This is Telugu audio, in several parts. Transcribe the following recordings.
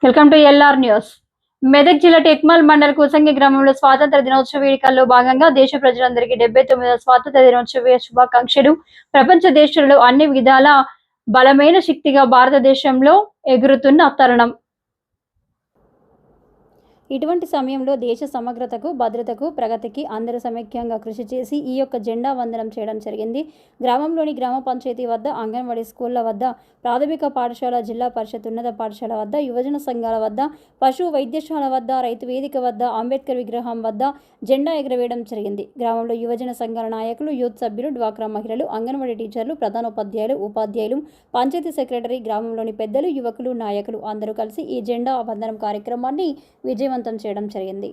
Welcome to LR news. Medak జిల్లా టెక్మాల్ మండల్ కుసంగి గ్రామంలో స్వాతంత్ర దినోత్సవ వేడుకల్లో భాగంగా దేశ ప్రజలందరికీ 79వ స్వాతంత్ర దినోత్సవ శుభాకాంక్షలు. ప్రపంచ దేశాలలో అన్ని విధాల బలమైన శక్తిగా భారతదేశంలో ఎగురుతున్న తరుణం. ఇటువంటి సమయంలో దేశ సమగ్రతకు, భద్రతకు, ప్రగతికి అందరూ సమైక్యంగా కృషి చేసి ఈ యొక్క జెండా వందనం చేయడం జరిగింది. గ్రామంలోని గ్రామ పంచాయతీ వద్ద, అంగన్వాడీ స్కూళ్ల వద్ద, ప్రాథమిక పాఠశాల, జిల్లా పరిషత్ ఉన్నత పాఠశాల వద్ద, యువజన సంఘాల వద్ద, పశు వైద్యశాల వద్ద, రైతు వేదిక వద్ద, అంబేద్కర్ విగ్రహం వద్ద జెండా ఎగరవేయడం జరిగింది. గ్రామంలో యువజన సంఘాల నాయకులు, యూత్ సభ్యులు, డ్వాక్రా మహిళలు, అంగన్వాడీ టీచర్లు, ప్రధానోపాధ్యాయులు, ఉపాధ్యాయులు, పంచాయతీ సెక్రటరీ, గ్రామంలోని పెద్దలు, యువకులు, నాయకులు అందరూ కలిసి ఈ జెండా వందనం కార్యక్రమాన్ని విజయవంతం చేయడం జరిగింది.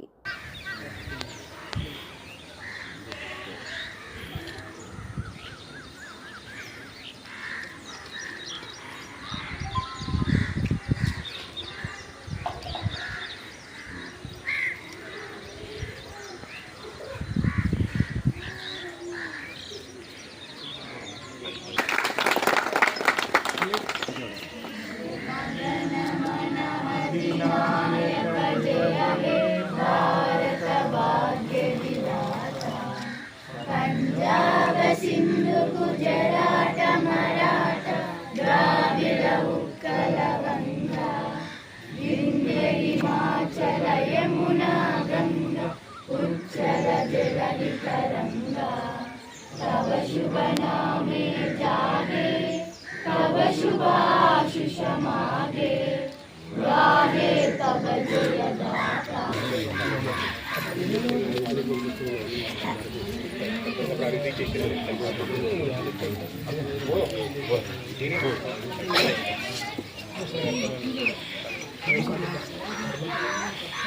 సింధు గుజరాట మరాఠ ద్రావిడ ఉత్కల గంగా వింధ్య హిమాచల యమునా గంగా ఉచ్చల జలధి తరంగా తవ శుభ నామే జాగే తవ శుభాశిష మాగే గాహే తవ జయ దాతా.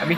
अभी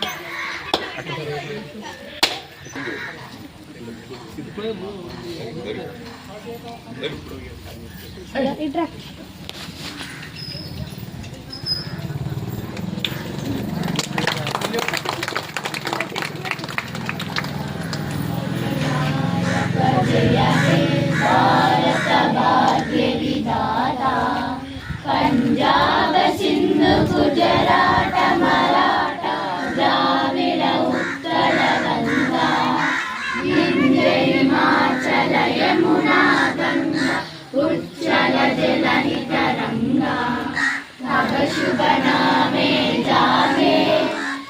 पंजाब सिंधु गुजरात मराठा द्राविड उत्कल गंगा विंध्य हिमाचल यमुना गंगा उच्चल जलधि तरंगा तव शुभ नामे जागे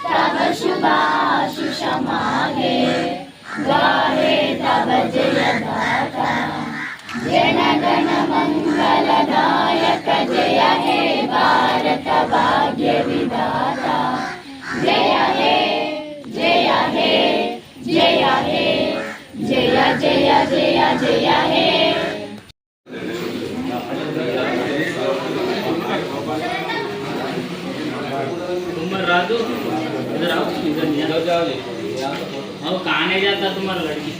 तव शुभाशिष मागे गाहे तव जय दाता. जन गण मंगलदायक जय हे भारत भाग्य विधाता. जय हे जय हे जय हे जय जय जय जय हे. राजू इधर आओ, इधर जाओ. और कहाँ जाता तुम्हारा लड़की?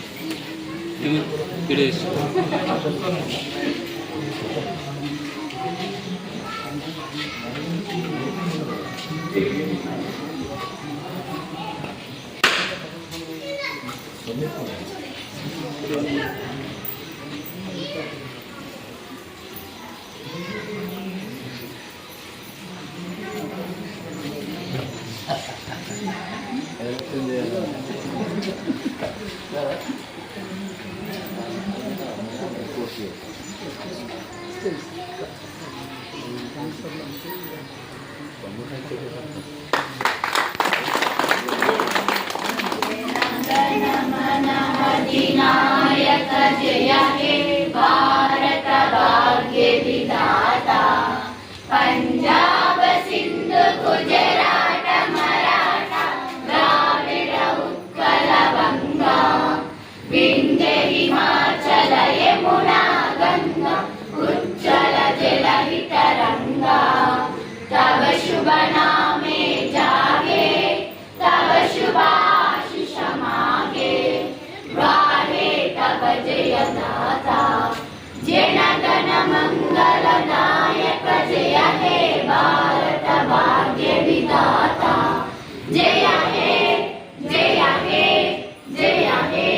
अधिनायक जय हे भारत भाग्य विधाता. पंजाब सिंधु गुजरात मराठा द्राविड उत्कल गंगा विंध्य हिमाचल यमुना गंगा उच्चल जलधि तरंगा तव शुभ नामे जागे तव शुभाशिष मागे गाहे तव जय दाता. जन गण मंगलदायक जय हे भारत भाग्य विधाता. जय हे जय हे जय हे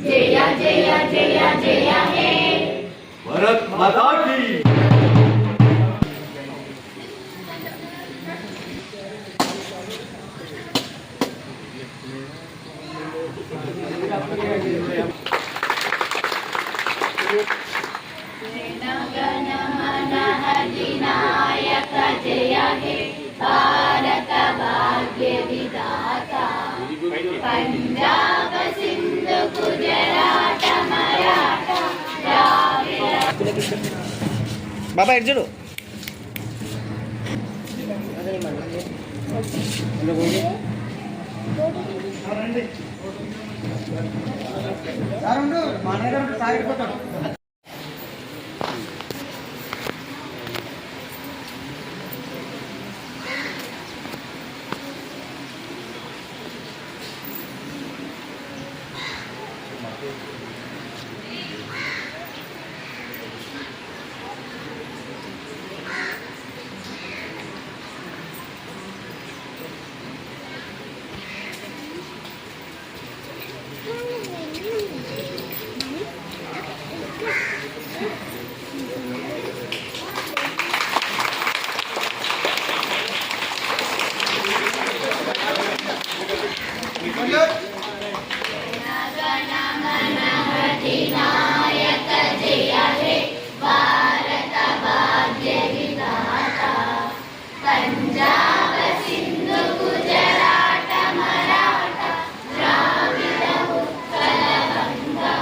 जय जय जय जय हे. भारत माता की गण मन अधिनायक जय हे भारत भाग्य विधाता पंजाब सिंध गुजरात मराठा द्राविड बाबा इट चलो अधिनायक जय हे भारत भाग्य विधाता पंजाब सिंध गुजरात मराठा द्राविड उत्कल गंगा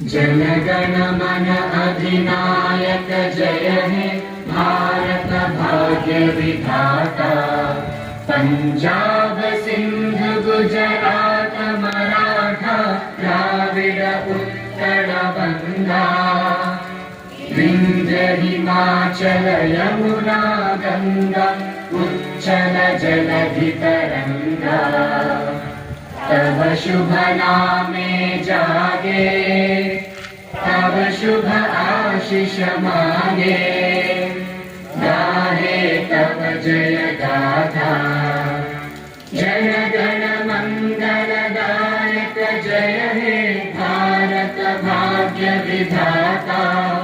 जन गण मन अधिनायक जय हे भारत भाग्य विधाता पंजाब सिंध गुजरात मराठा द्राविड उत्कल गंगा विंध्य हिमाचल यमुना गंगा उच्चल जलधि तरंगा तब शुभ नामे जागे तब शुभ आशीष मांगे गाहे तब जय गाथा जन गण मंगलदायक जय हे भारत भाग्य विधाता